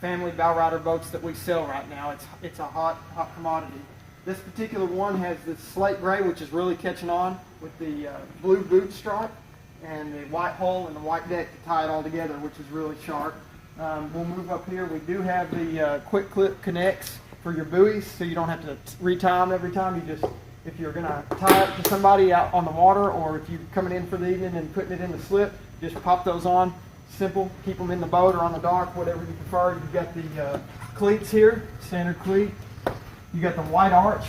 family bow rider boats that we sell right now. It's a hot commodity. This particular one has this slate gray, which is really catching on, with the blue boot stripe and the white hull and the white deck to tie it all together, which is really sharp. We'll move up here. We do have the quick clip connects for your buoys, so you don't have to retie them every time. You just, if you're going to tie it to somebody out on the water, or if you're coming in for the evening and putting it in the slip, just pop those on. Simple. Keep them in the boat or on the dock, whatever you prefer. You've got the cleats here, standard cleat. You got the white arch,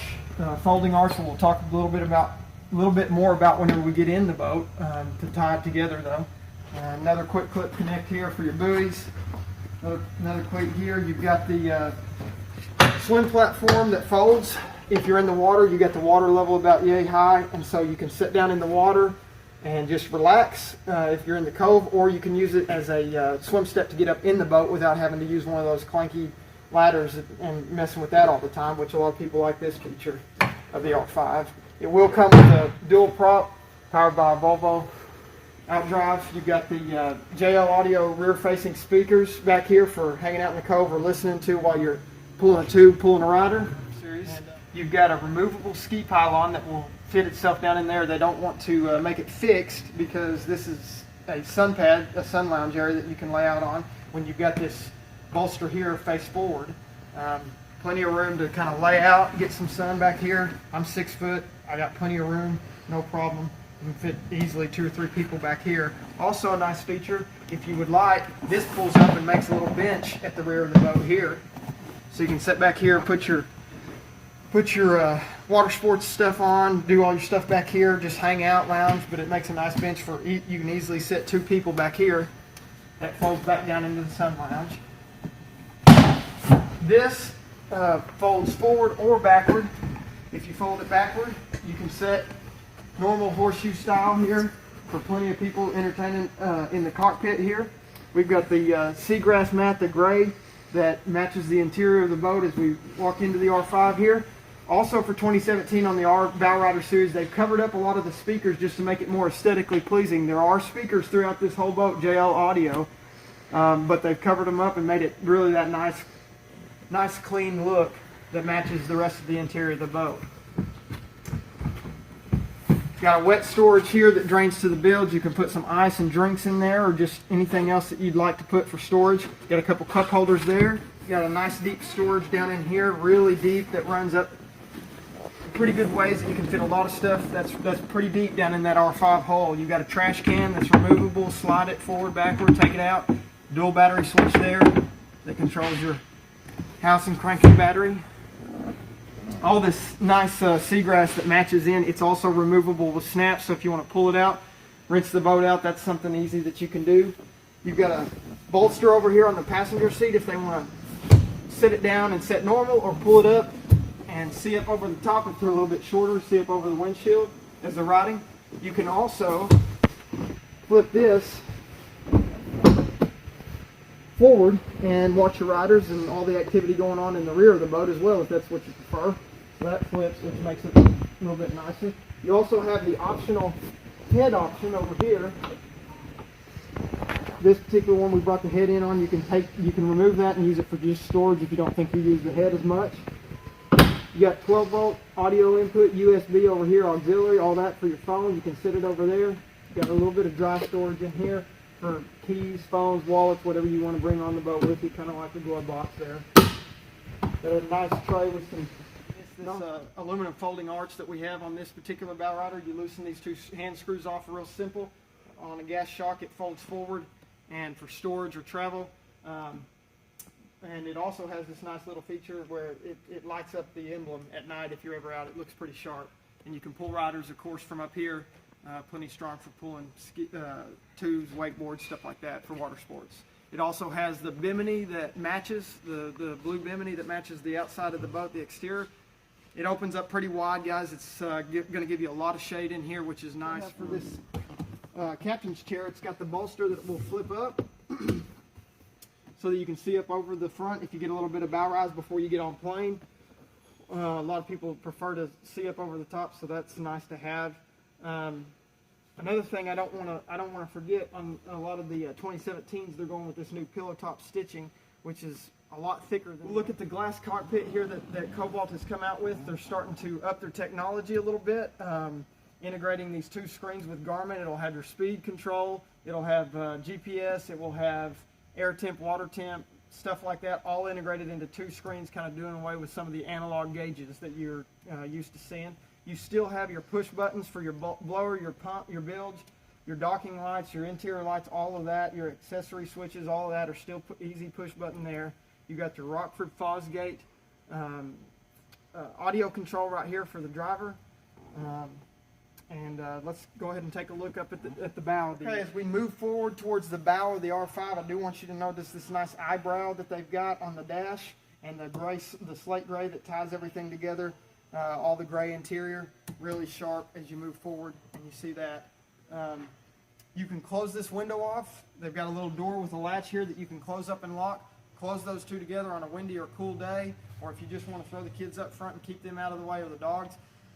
folding arch. We'll talk a little bit more about whenever we get in the boat to tie it together, though. Another quick clip connect here for your buoys. Another cleat here. You've got the swim platform that folds. If you're in the water, you got the water level about yay high, and so you can sit down in the water and just relax if you're in the cove, or you can use it as a swim step to get up in the boat without having to use one of those clanky ladders and messing with that all the time, which a lot of people like this feature of the R5. It will come with a dual prop powered by a Volvo outdrive. You've got the JL Audio rear-facing speakers back here for hanging out in the cove or listening to while you're pulling a tube, pulling a rider. And you've got a removable ski pylon that will fit itself down in there. They don't want to make it fixed because this is a sun pad, a sun lounge area that you can lay out on when you've got this bolster here face forward. Plenty of room to kind of lay out, get some sun back here. I'm 6 foot, I got plenty of room, no problem. You can fit easily 2 or 3 people back here. Also a nice feature, if you would like, this pulls up and makes a little bench at the rear of the boat here. So you can sit back here, put your water sports stuff on, do all your stuff back here, just hang out, lounge, but it makes a nice bench for, you can easily sit 2 people back here. That folds back down into the sun lounge. This folds forward or backward. If you fold it backward, you can set normal horseshoe style here for plenty of people entertaining in the cockpit here. We've got the seagrass mat, the gray, that matches the interior of the boat as we walk into the R5 here. Also for 2017 on the Bow Rider series, they've covered up a lot of the speakers just to make it more aesthetically pleasing. There are speakers throughout this whole boat, JL Audio, but they've covered them up and made it really that nice clean look that matches the rest of the interior of the boat. Got a wet storage here that drains to the bilge. You can put some ice and drinks in there, or just anything else that you'd like to put for storage. Got a couple cup holders there. Got a nice deep storage down in here, really deep, that runs up pretty good ways that you can fit a lot of stuff. That's pretty deep down in that R5 hole. You've got a trash can that's removable. Slide it forward, backward, take it out. Dual battery switch there that controls your house and cranking battery. All this nice seagrass that matches in, it's also removable with snaps, so if you want to pull it out, rinse the boat out, that's something easy that you can do. You've got a bolster over here on the passenger seat if they want to sit it down and set normal, or pull it up and see up over the top if they're a little bit shorter, see up over the windshield as they're riding. You can also flip this forward and watch your riders and all the activity going on in the rear of the boat as well, if that's what you prefer. So that flips, which makes it a little bit nicer. You also have the optional head option over here. This particular one we brought the head in on. You can remove that and use it for just storage if you don't think you use the head as much. You got 12 volt audio input, USB over here, auxiliary, all that for your phone. You can sit it over there. You got a little bit of dry storage in here for keys, phones, wallets, whatever you want to bring on the boat with you, kind of like a glove box there. Got a nice tray with some aluminum folding arch that we have on this particular bow rider. You loosen these 2 hand screws off real simple. On a gas shock, it folds forward and for storage or travel. And it also has this nice little feature where it lights up the emblem at night if you're ever out. It looks pretty sharp. And you can pull riders, of course, from up here. Plenty strong for pulling tubes, wakeboards, stuff like that for water sports. It also has the Bimini that matches, the blue Bimini that matches the outside of the boat, the exterior. It opens up pretty wide, guys. It's going to give you a lot of shade in here, which is nice. For this captain's chair, it's got the bolster that will flip up so that you can see up over the front if you get a little bit of bow rise before you get on plane. A lot of people prefer to see up over the top, so that's nice to have. Another thing I don't want to forget, on a lot of the 2017s, they're going with this new pillow top stitching, which is a lot thicker than. Look at the glass cockpit here that Cobalt has come out with. They're starting to up their technology a little bit, integrating these 2 screens with Garmin. It'll have your speed control, it'll have GPS, it will have air temp, water temp, stuff like that, all integrated into 2 screens, kind of doing away with some of the analog gauges that you're used to seeing. You still have your push buttons for your blower, your pump, your bilge, your docking lights, your interior lights, all of that, your accessory switches, all of that are still easy push button there. You got your Rockford Fosgate audio control right here for the driver. Let's go ahead and take a look up at the bow. Okay, as we move forward towards the bow of the R5, I do want you to notice this nice eyebrow that they've got on the dash, and the slate gray that ties everything together. All the gray interior, really sharp as you move forward, and you see that. You can close this window off. They've got a little door with a latch here that you can close up and lock. Close those 2 together on a windy or cool day, or if you just want to throw the kids up front and keep them out of the way of the dogs.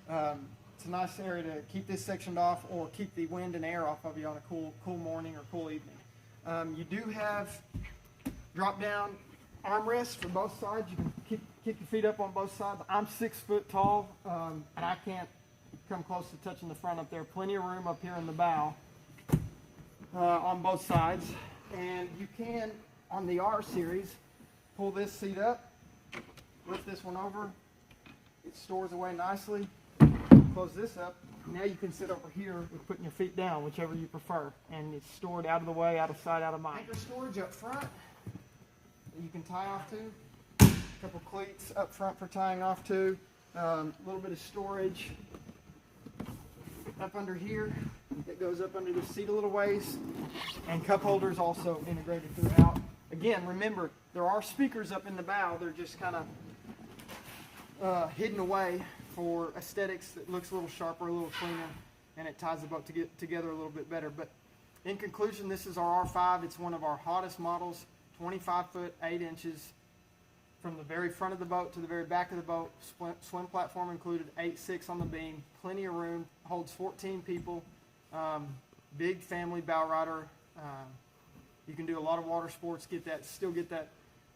It's a nice area to keep this sectioned off or keep the wind and air off of you on a cool morning or cool evening. You do have drop-down armrests for both sides. You can kick your feet up on both sides. I'm 6 foot tall, and I can't come close to touching the front up there. Plenty of room up here in the bow on both sides. And you can, on the R series, pull this seat up, lift this one over. It stores away nicely. Close this up. Now you can sit over here with putting your feet down, whichever you prefer. And it's stored out of the way, out of sight, out of mind. Anchor storage up front that you can tie off to. A couple cleats up front for tying off to. A little bit of storage up under here that goes up under the seat a little ways. And cup holders also integrated throughout. Again, remember, there are speakers up in the bow. They're just kind of hidden away for aesthetics that looks a little sharper, a little cleaner, and it ties the boat together a little bit better. But in conclusion, this is our R5. It's one of our hottest models, 25 foot, 8 inches. From the very front of the boat to the very back of the boat, swim platform included, 8'6" on the beam, plenty of room, holds 14 people, big family bow rider. You can do a lot of water sports, still get that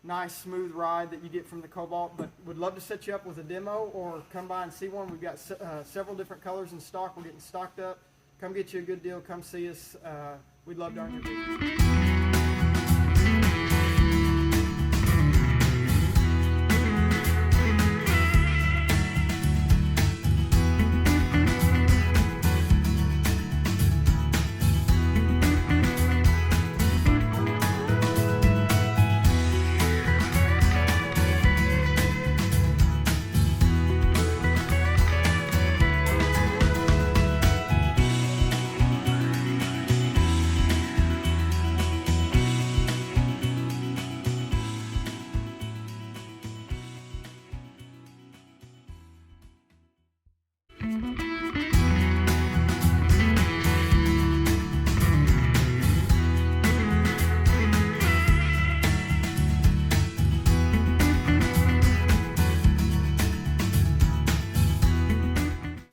nice smooth ride that you get from the Cobalt, but would love to set you up with a demo or come by and see one. We've got several different colors in stock. We're getting stocked up. Come get you a good deal. Come see us. We'd love to earn your business.